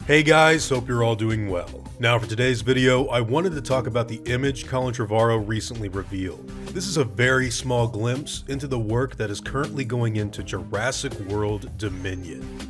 Hey guys, hope you're all doing well. Now for today's video, I wanted to talk about the image Colin Trevorrow recently revealed. This is a very small glimpse into the work that is currently going into Jurassic World Dominion.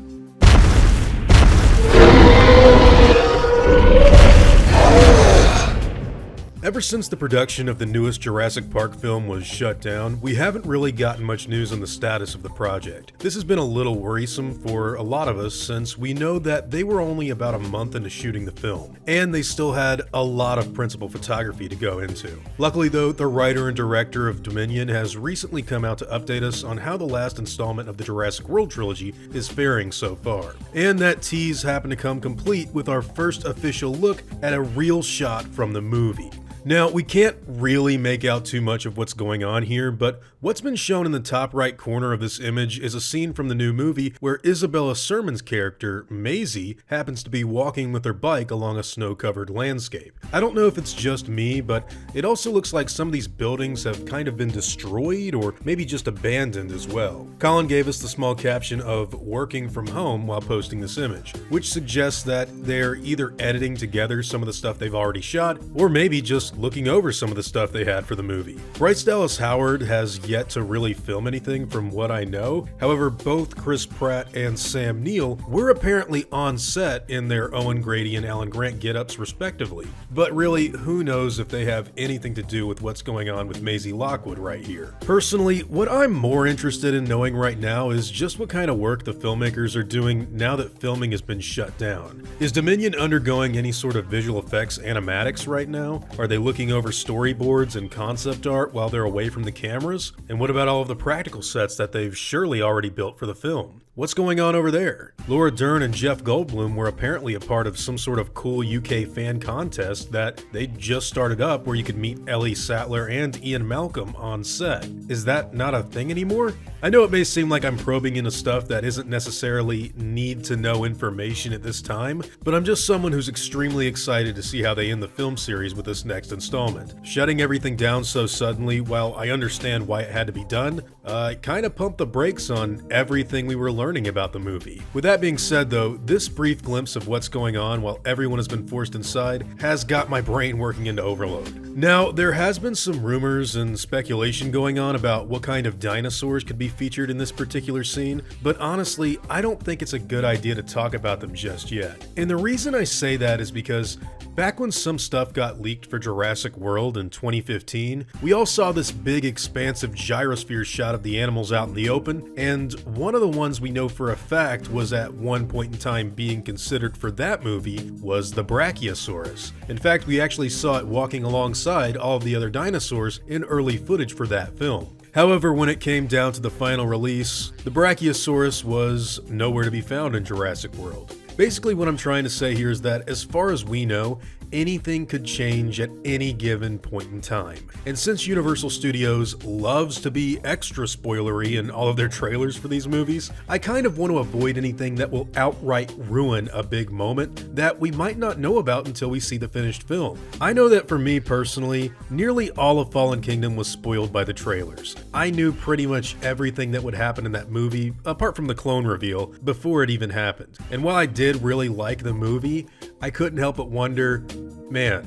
Ever since the production of the newest Jurassic Park film was shut down, we haven't really gotten much news on the status of the project. This has been a little worrisome for a lot of us since we know that they were only about a month into shooting the film, and they still had a lot of principal photography to go into. Luckily though, the writer and director of Dominion has recently come out to update us on how the last installment of the Jurassic World trilogy is faring so far. And that tease happened to come complete with our first official look at a real shot from the movie. Now, we can't really make out too much of what's going on here, but what's been shown in the top right corner of this image is a scene from the new movie where Isabella Sermon's character, Maisie, happens to be walking with her bike along a snow-covered landscape. I don't know if it's just me, but it also looks like some of these buildings have kind of been destroyed or maybe just abandoned as well. Colin gave us the small caption of "working from home" while posting this image, which suggests that they're either editing together some of the stuff they've already shot, or maybe just looking over some of the stuff they had for the movie. Bryce Dallas Howard has yet to really film anything from what I know. However, both Chris Pratt and Sam Neill were apparently on set in their Owen Grady and Alan Grant get-ups respectively. But really, who knows if they have anything to do with what's going on with Maisie Lockwood right here. Personally, what I'm more interested in knowing right now is just what kind of work the filmmakers are doing now that filming has been shut down. Is Dominion undergoing any sort of visual effects animatics right now? Are they looking over storyboards and concept art while they're away from the cameras? And what about all of the practical sets that they've surely already built for the film? What's going on over there? Laura Dern and Jeff Goldblum were apparently a part of some sort of cool UK fan contest that they just started up where you could meet Ellie Sattler and Ian Malcolm on set. Is that not a thing anymore? I know it may seem like I'm probing into stuff that isn't necessarily need-to-know information at this time, but I'm just someone who's extremely excited to see how they end the film series with this next installment. Shutting everything down so suddenly, while I understand why it had to be done, it kind of pumped the brakes on everything we were learning about the movie. With that being said though, this brief glimpse of what's going on while everyone has been forced inside has got my brain working into overload. Now, there has been some rumors and speculation going on about what kind of dinosaurs could be featured in this particular scene, but honestly, I don't think it's a good idea to talk about them just yet. And the reason I say that is because back when some stuff got leaked for Jurassic World in 2015, we all saw this big expansive gyrosphere shot of the animals out in the open, and one of the ones we know for a fact was at one point in time being considered for that movie was the Brachiosaurus. In fact, we actually saw it walking alongside all of the other dinosaurs in early footage for that film. However, when it came down to the final release, the Brachiosaurus was nowhere to be found in Jurassic World. Basically, what I'm trying to say here is that as far as we know, anything could change at any given point in time. And since Universal Studios loves to be extra spoilery in all of their trailers for these movies, I kind of want to avoid anything that will outright ruin a big moment that we might not know about until we see the finished film. I know that for me personally, nearly all of Fallen Kingdom was spoiled by the trailers. I knew pretty much everything that would happen in that movie, apart from the clone reveal, before it even happened. And while I did really like the movie, I couldn't help but wonder, man,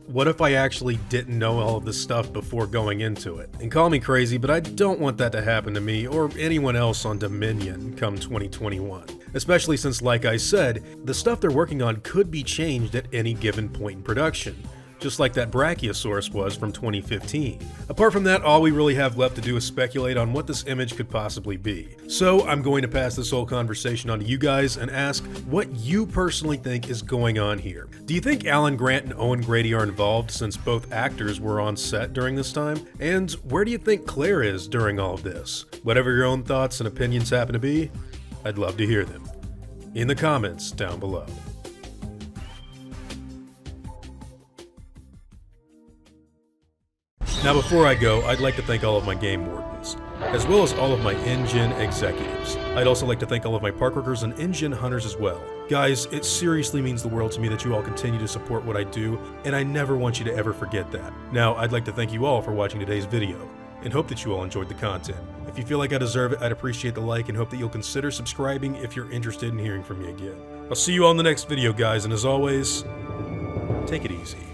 what if I actually didn't know all of this stuff before going into it? And call me crazy, but I don't want that to happen to me or anyone else on Dominion come 2021. Especially since, like I said, the stuff they're working on could be changed at any given point in production, just like that Brachiosaurus was from 2015. Apart from that, all we really have left to do is speculate on what this image could possibly be. So I'm going to pass this whole conversation on to you guys and ask what you personally think is going on here. Do you think Alan Grant and Owen Grady are involved since both actors were on set during this time? And where do you think Claire is during all of this? Whatever your own thoughts and opinions happen to be, I'd love to hear them in the comments down below. Now before I go, I'd like to thank all of my game wardens, as well as all of my InGen executives. I'd also like to thank all of my park workers and InGen hunters as well. Guys, it seriously means the world to me that you all continue to support what I do, and I never want you to ever forget that. Now, I'd like to thank you all for watching today's video, and hope that you all enjoyed the content. If you feel like I deserve it, I'd appreciate the like and hope that you'll consider subscribing if you're interested in hearing from me again. I'll see you on the next video, guys, and as always, take it easy.